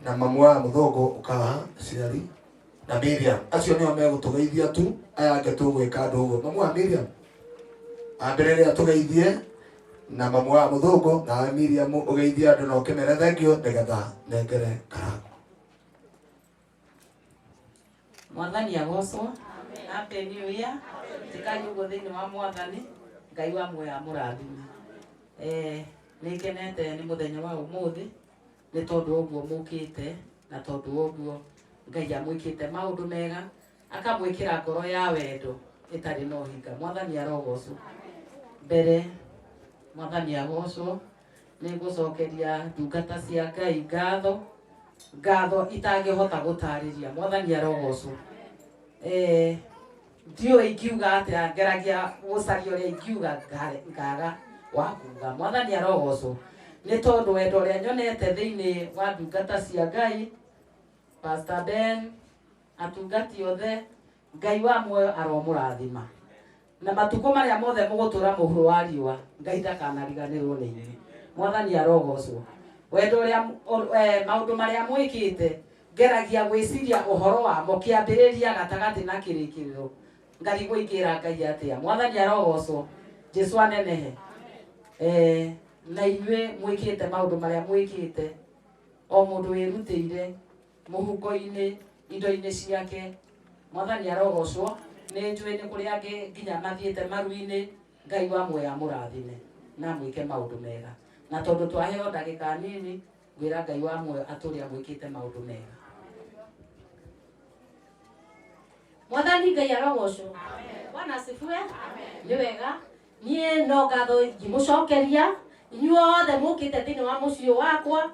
na mamu wa Muthogo ukaha ciari na Miriam. Acio nio megutugeithia tu, aya ange tugwika andu uguo. Mamu wa Miriam ambere atugeithie na mamu wa Muthogo na Miriam ugeithia andu na ukimere thengio nigetha nengere Karagũ. Mwathani agocwo. Happy New Year. Tikanyugo thini wa Mwathani. Ngai wa muoya murathime. Nikenete ni muthenya wa umuthi ni tondu oguo mukite na tondu oguo Ngai amwikite maundu mega akamwikira ngoro ya wendo itari no hinga. Mwathani arogocwo. Mbere Mwathani agocwo. Nigucokeria ndungata cia Ngai ngatho itangihota gutariria. Mwathani arogocwo. Ndio ingiuga atia ngeragia gucaria uria ingiuga ngaga wa kuga. Mwathani arogocwo ni tondu wendo uria nyonete thiini wa ndungata cia Ngai, Pastor Ben, atungati othe, Ngai wa muoyo aromurathima na matuko maria mothe mugutura muhuro wa riua, Ngai ndakanariganirwo ni inyuĩ. Mwathani arogocwo. Wendo uria maundu maria mwikite ngeragia gwiciria uhoro wamo kiambiriria gatagati na kirikiriro, ngarigwo ingira Ngai atia. Mwathani arogocwo. Jesu anenehe. Na inyuĩ mwikite maundu maria mwikite, o mundu wirutĩire muhuko-ini indo-ini ciake. Mwathani arogocwo. Ni njui ni kuri angi nginya mathiete maru-ini. Ngai wa muoya murathime na mwike maundu mega, na tondu twaheo ndagika nini ngwira Ngai wa muoyo aturi amwikite maundu mega. Mwathani Ngai arogocwo. Bwana asifiwe. Ni wega nie no ngatho ngimucokeria inyuothe mukite thini wa mucio wakwa.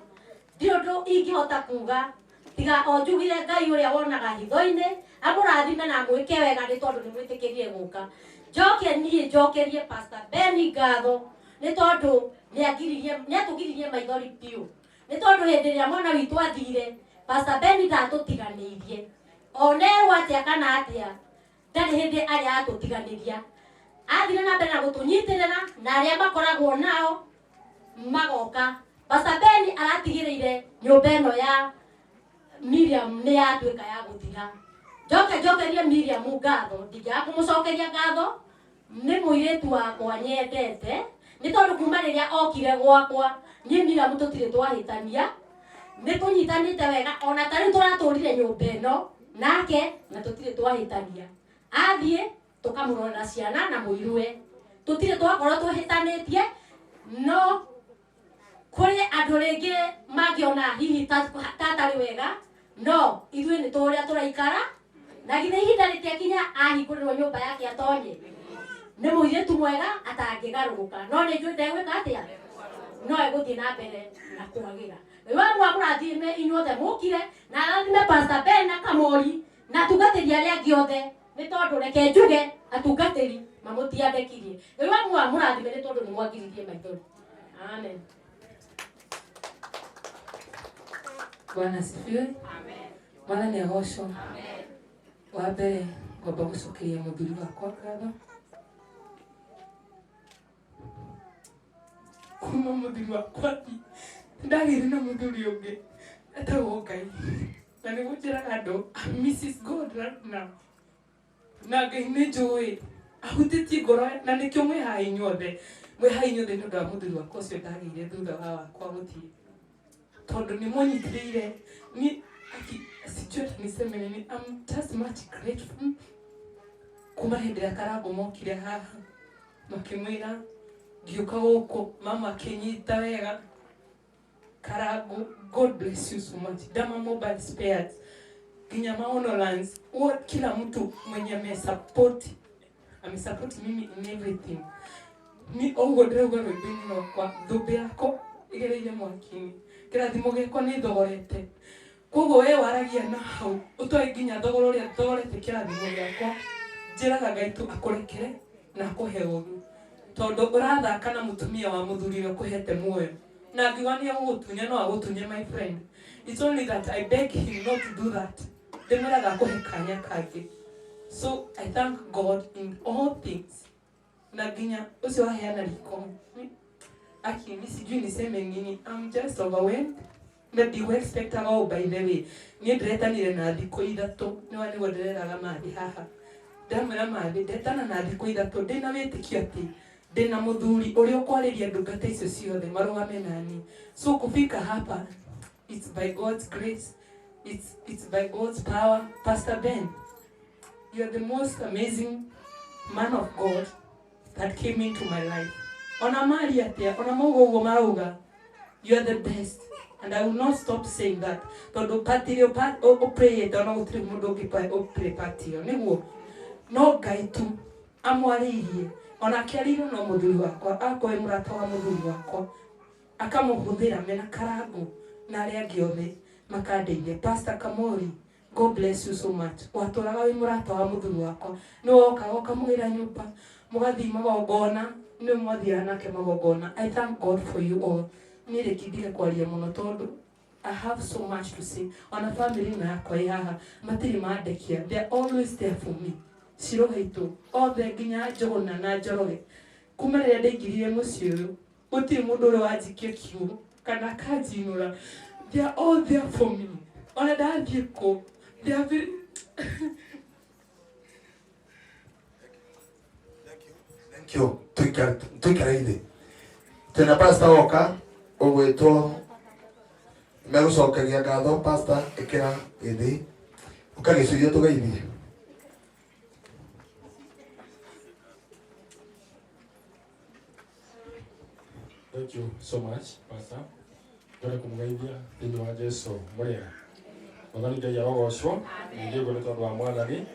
Ndio ndu ingihota kuga tiga o njugire Ngai uria wonaga hitho-ini amurathime na mwike wega ni tondu ni mwitikirie guka. Njokerie Pastor Ben ngatho ni tondu ni atugiririe maithori piu. Ni tondu hindi ria mwana witu athire Pastor Ben ndatutiganirie onerwo atia kana atia ndari hindi aria atutiganiria. Athire na mbere na gutunyitirira na aria makoragwo nao magoka. Pastor Ben aratigiriire nyumba ino ya Miriam ni yatuika ya guthira. Njokerie Miriam ngatho, ndingiaga kumucokeria ngatho. Ni muiritu wakwa nyendete ni tondu kuma riria okire gwakwa ni Miriam tutire twahitania, ni tunyitanite wega ona tari turaturire nyumba ino nake na tutire twahitania. Athie tukamurora ciana na muirue tutire twakorwo tuhitanitie. No kuri andu ringi magiona hihi tatari wega, no ithuĩ ni turia turaikara na githe ihinda ritiakinya ahingũrĩrwo nyũmba yake atonye. Nĩ mũirĩtu mwega atangigaruka, no nĩ njũĩ ndegwĩka atia, no egũthiĩ na mbere na kwagĩra. Wĩwa mũrathime inyuothe mũkire na arathime Pastor Ben na Kamori na atungatĩri arĩa angĩ othe, nĩ tondũ reke njuge atungatĩri mamũtiandekirie. Wĩwa mũrathime nĩ tondũ nĩ mwangiririe maithori. Amen. Bwana asifiwe. Amen. Mwathani agocwo. Amen. Wa mbere ngomba gucokeria muthuri wakwa ngatho. Kuma muthuri wakwa ndagire na muthuri ungi etagwo Ngai na nĩ gũnjĩraga andũ Mrs. God right now na Ngai nĩ njũĩ ahutĩtie ngoro na nĩkĩo mwĩhaha inyuothe nĩ ũndũ wa muthuri wakwa ũcio ndagĩire thutha wa wakwa gũthiĩ, tondu ni mũnyitĩrĩire ni sijui niseme nini. I'm just much grateful kuma hindi ya Karagũ mokire haha makimwira ngiuka gũkũ mama akinyita wega. Karagũ, God bless you so much. Dama Mobile Spares, Ginya Maono Lands, kila mtu mwenye amesupport mimi in everything. Ni ogo ndĩrauga rwĩmbo-inĩ rwakwa thũmbĩ yako igereire mwaki-inĩ, kĩrathimo gĩakwa nĩ thogorete. Koguo we waragia na hau ũtoe nginya thogora ũrĩa thogorete kĩrathimo gĩakwa, njĩraga Ngai tu akũrekere na akũhe ũgĩ, tondu ũrathaka na mũtumia wa mũthuri ũrĩa ũkũhete muoyo na ngiuga nĩ agũgũtunya no agũtunye my friend. It's only that I beg him not to do that. Ndĩmwĩraga akũhe kanya kangĩ. So I thank God in all things. Na nginya ucio waheana riko aki ni sijui niseme nini. I'm just overwhelmed na ndigwexpectaga o by the way niĩ ndiretanire na thikũ ithatũ nĩwe nĩguo ndĩreraga mathi haha ndamwĩra mathi ndetana na thikũ ithatũ ndĩna wĩtĩkio atĩ ndĩna mũthuri ũrĩa ũkwarĩria ndungata icio ciothe marũgame nani so kufika hapa it's by God's grace it's by God's power. Pastor Ben, you are the most amazing man of God that came into my life. Ona mari atia ona maugo ugo marauga you are the best and I will not stop saying that. Tondu patio o pray ona gutiri mundu ungipa o pray patio niguo no Ngai tu amwaririe ona akiarirwo no muthuri wakwa akoe murata wa muthuri wakwa akamuhuthira mena karangu na aria angi othe makandeithia. Pastor Kamori, God bless you so much. Watũraga wĩ mũrata wa muthuri wakwa nĩ wokaga ũkamwĩra nyũmba mũgathiĩ magongona nĩ mwathiaga nake magongona. I thank God for you all. Niĩ rĩkindire kwaria mũno tondũ I have so much to say. Ona family ĩno yakwa ĩ haha matirĩ mandekia, they are always there for me. Ciro gaitũ othe nginya Njũgũna na Njoroge kuma rĩrĩa ndaingĩrire mũciĩ ũyũ gũtirĩ mũndũ ũrĩa wanjikia kiugo kana akanjinũra. They are all there for me. Ona ndathiĩ kũ they are very Thank you. Tuikare ithe. Tena pastor oka ũgwĩtwo megũcokagia ngatho pastor ĩkĩra ithe ũkagĩcuria tũgeithie. Thank you so much, Pastor. Ndore kumugeithia thĩinĩ wa Jesu mũrĩega. Mwathani Ngai arogocwo. Ningĩ ũguo nĩ tondũ wa Mwathani